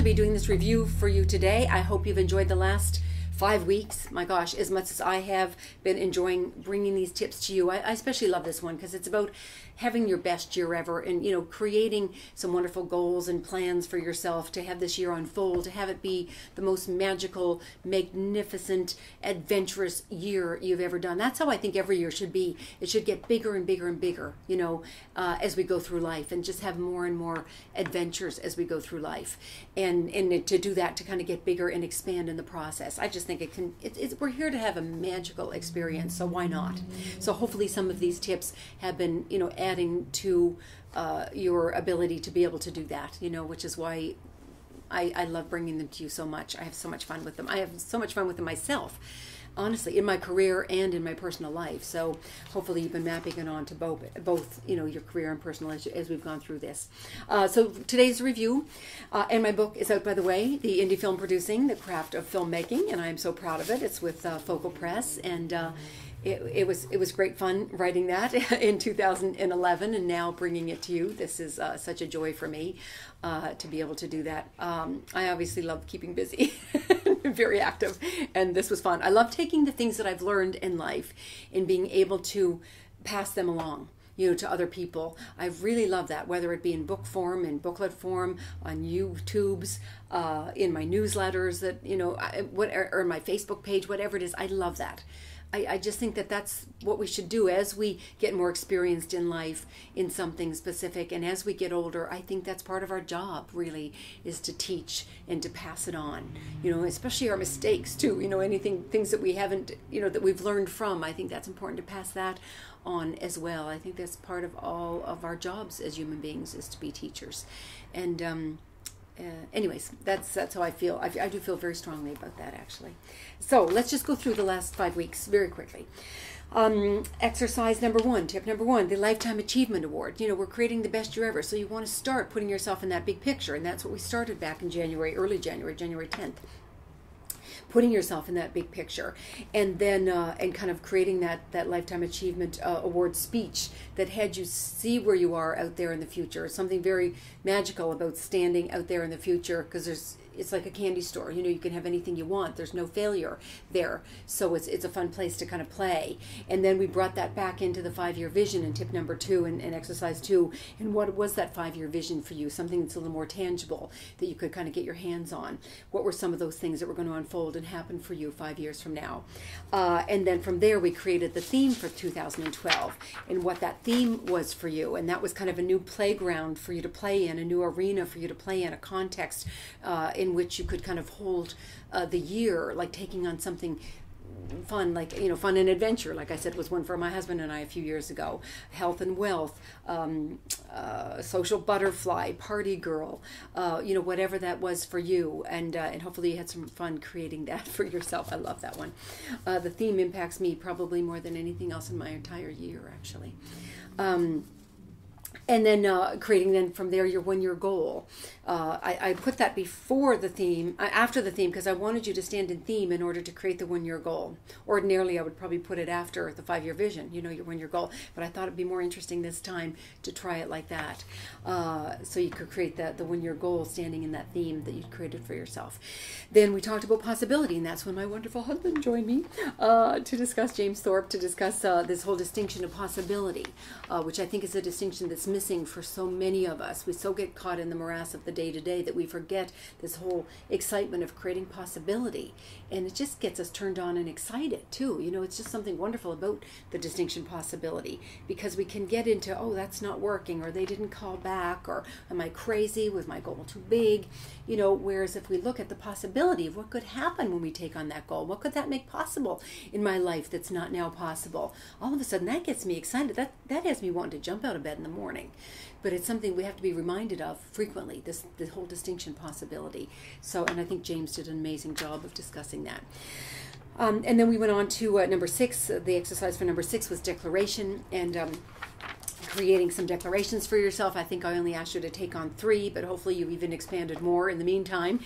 be doing this review for you today. I hope you've enjoyed the last 5 weeks. My gosh, as much as I have been enjoying bringing these tips to you. I especially love this one because it's about having your best year ever and, you know, creating some wonderful goals and plans for yourself to have this year unfold, to have it be the most magical, magnificent, adventurous year you've ever done. That's how I think every year should be. It should get bigger and bigger and bigger, you know, as we go through life, and just have more and more adventures as we go through life. And to do that, to kind of get bigger and expand in the process. I just think it can, we're here to have a magical experience, so why not? So hopefully some of these tips have been, you know, adding to your ability to be able to do that, you know, which is why I love bringing them to you so much. I have so much fun with them. I have so much fun with them myself, honestly, in my career and in my personal life. So hopefully you've been mapping it on to both, you know, your career and personal as we've gone through this. So today's review, and my book is out, by the way, The Indie Film Producing, The Craft of Filmmaking, and I am so proud of it. It's with Focal Press, and it was great fun writing that in 2011, and now bringing it to you. This is such a joy for me to be able to do that. I obviously love keeping busy, very active, and this was fun. I love taking the things that I've learned in life and being able to pass them along, you know, to other people. I really love that, whether it be in book form, in booklet form, on YouTubes, in my newsletters, that, you know, or my Facebook page, whatever it is. I love that. I just think that that's what we should do as we get more experienced in life in something specific. And as we get older, I think that's part of our job, really, is to teach and to pass it on, you know, especially our mistakes too, you know, things that we haven't, you know, that we've learned from. I think that's important to pass that on as well. I think that's part of all of our jobs as human beings, is to be teachers. And anyways, that's how I feel. I do feel very strongly about that, actually. So let's just go through the last 5 weeks very quickly. Exercise number 1, tip number 1, the Lifetime Achievement Award. You know, we're creating the best year ever, so you want to start putting yourself in that big picture, and that's what we started back in January, early January, January 10th. Putting yourself in that big picture, and then and kind of creating that Lifetime Achievement Award speech that had you see where you are out there in the future. Something very magical about standing out there in the future, because it's like a candy store. You know, you can have anything you want. There's no failure there. So it's a fun place to kind of play. And then we brought that back into the 5-year vision in tip number 2 and exercise 2. And what was that 5-year vision for you? Something that's a little more tangible that you could kind of get your hands on. What were some of those things that were going to unfold and happen for you 5 years from now? And then from there, we created the theme for 2012 and what that theme was for you. And that was kind of a new playground for you to play in, a new arena for you to play in, a context in which you could kind of hold the year, like taking on something fun, like, you know, fun and adventure, like I said, was one for my husband and I a few years ago. Health and wealth, social butterfly, party girl, you know, whatever that was for you, and hopefully you had some fun creating that for yourself. I love that one. The theme impacts me probably more than anything else in my entire year, actually. And then creating then from there your 1-year goal. I put that before the theme, after the theme, because I wanted you to stand in theme in order to create the 1-year goal. Ordinarily, I would probably put it after the 5-year vision, you know, your 1-year goal. But I thought it'd be more interesting this time to try it like that. So you could create the 1-year goal standing in that theme that you'd created for yourself. Then we talked about possibility, and that's when my wonderful husband joined me to discuss, James Thorpe, to discuss this whole distinction of possibility, which I think is a distinction that's missing for so many of us. We so get caught in the morass of the day-to-day that we forget this whole excitement of creating possibility, and it just gets us turned on and excited too. You know, it's just something wonderful about the distinction possibility, because we can get into, oh, that's not working, or they didn't call back, or am I crazy, was my goal too big, you know, whereas if we look at the possibility of what could happen when we take on that goal, what could that make possible in my life that's not now possible, all of a sudden that gets me excited. That has me wanting to jump out of bed in the morning. But it's something we have to be reminded of frequently, the whole distinction possibility. So, and I think James did an amazing job of discussing that. And then we went on to number 6. The exercise for number 6 was declaration, and creating some declarations for yourself. I think I only asked you to take on 3, but hopefully you've even expanded more in the meantime.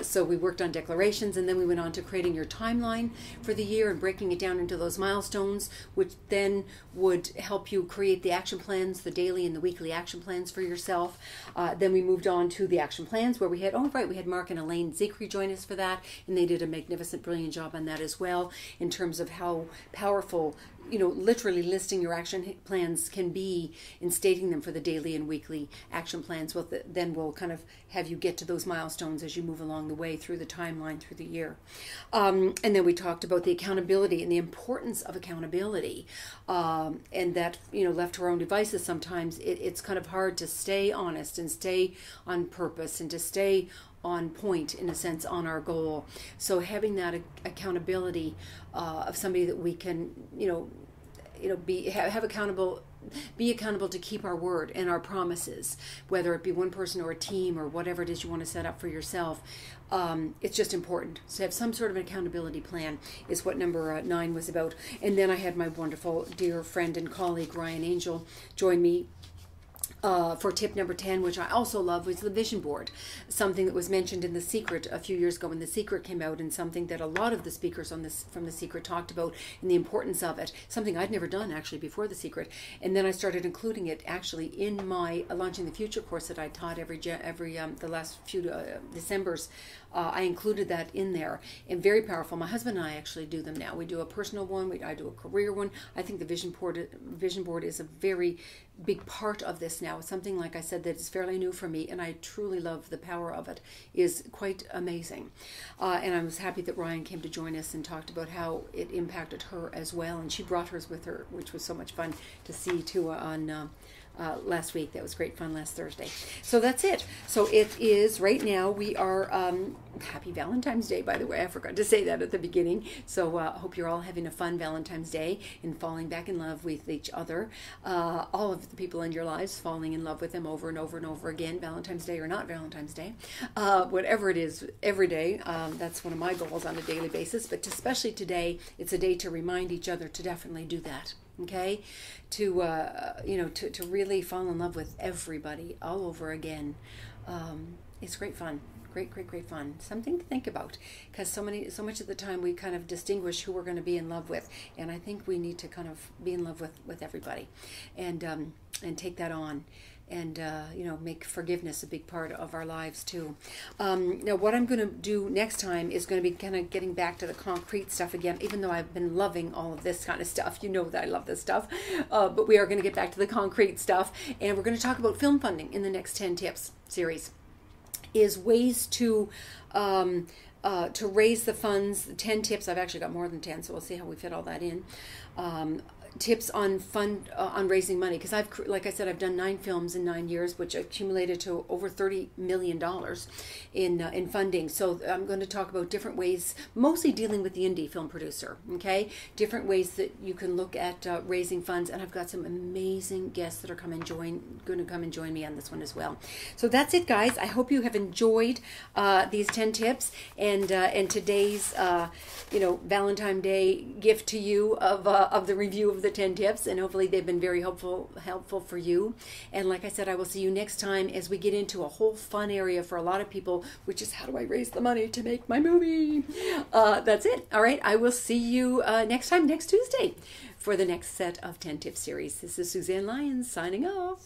So we worked on declarations, and then we went on to creating your timeline for the year and breaking it down into those milestones, which then would help you create the action plans, the daily and the weekly action plans for yourself. Then we moved on to the action plans, where we had, we had Mark and Elaine Zikri join us for that, and they did a magnificent, brilliant job on that as well, in terms of how powerful, literally listing your action plans can be in stating them for the daily and weekly action plans. Well, then we'll kind of have you get to those milestones as you move along the way through the timeline through the year. And then we talked about the accountability and the importance of accountability, and that, left to our own devices, sometimes it's kind of hard to stay honest and stay on purpose and to stay on point, in a sense, on our goal. So having that accountability of somebody that we can, have accountable, be accountable to keep our word and our promises, whether it be one person or a team or whatever it is you want to set up for yourself. It's just important. So have some sort of an accountability plan is what number 9 was about. And then I had my wonderful dear friend and colleague Ryan Angel join me for tip number 10, which I also love, was the vision board. Something that was mentioned in The Secret a few years ago when The Secret came out, and something that a lot of the speakers from The Secret talked about, and the importance of it. Something I'd never done actually before The Secret, and then I started including it actually in my Launching the Future course that I taught every the last few Decembers. I included that in there, and very powerful. My husband and I actually do them now. We do a personal one, I do a career one. I think the vision board is a very big part of this now. It's something, like I said, that is fairly new for me, and I truly love the power of it. Is quite amazing. And I was happy that Ryan came to join us and talked about how it impacted her as well, and she brought hers with her, which was so much fun to see too on last week. That was great fun last Thursday. So that's it. So it is, right now we are, happy Valentine's Day, by the way. I forgot to say that at the beginning. So I hope you're all having a fun Valentine's Day and falling back in love with each other. All of the people in your lives, falling in love with them over and over and over again, Valentine's Day or not Valentine's Day. Whatever it is, every day. That's one of my goals on a daily basis. But especially today, it's a day to remind each other to definitely do that. Okay, to really fall in love with everybody all over again. It's great fun. Great fun. Something to think about, because so much of the time we kind of distinguish who we're going to be in love with, and I think we need to kind of be in love with everybody, and take that on. And make forgiveness a big part of our lives too. Now, what I'm going to do next time is going to be kind of getting back to the concrete stuff again, even though I've been loving all of this kind of stuff. You know that I love this stuff. But we are going to get back to the concrete stuff, and we're going to talk about film funding in the next 10 tips series. Is ways to raise the funds. 10 tips. I've actually got more than 10, so we'll see how we fit all that in. Tips on on raising money, because like I said, I've done 9 films in 9 years, which accumulated to over $30 million in funding. So I'm going to talk about different ways, mostly dealing with the indie film producer. Okay, different ways that you can look at raising funds, and I've got some amazing guests that are going to come and join me on this one as well. So that's it, guys. I hope you have enjoyed these 10 tips and today's Valentine's Day gift to you of the review of the 10 tips, and hopefully they've been very helpful for you. And like I said, I will see you next time as we get into a whole fun area for a lot of people, which is how do I raise the money to make my movie. That's it. All right, I will see you next time, next Tuesday, for the next set of 10 tips series. This is Suzanne Lyons signing off.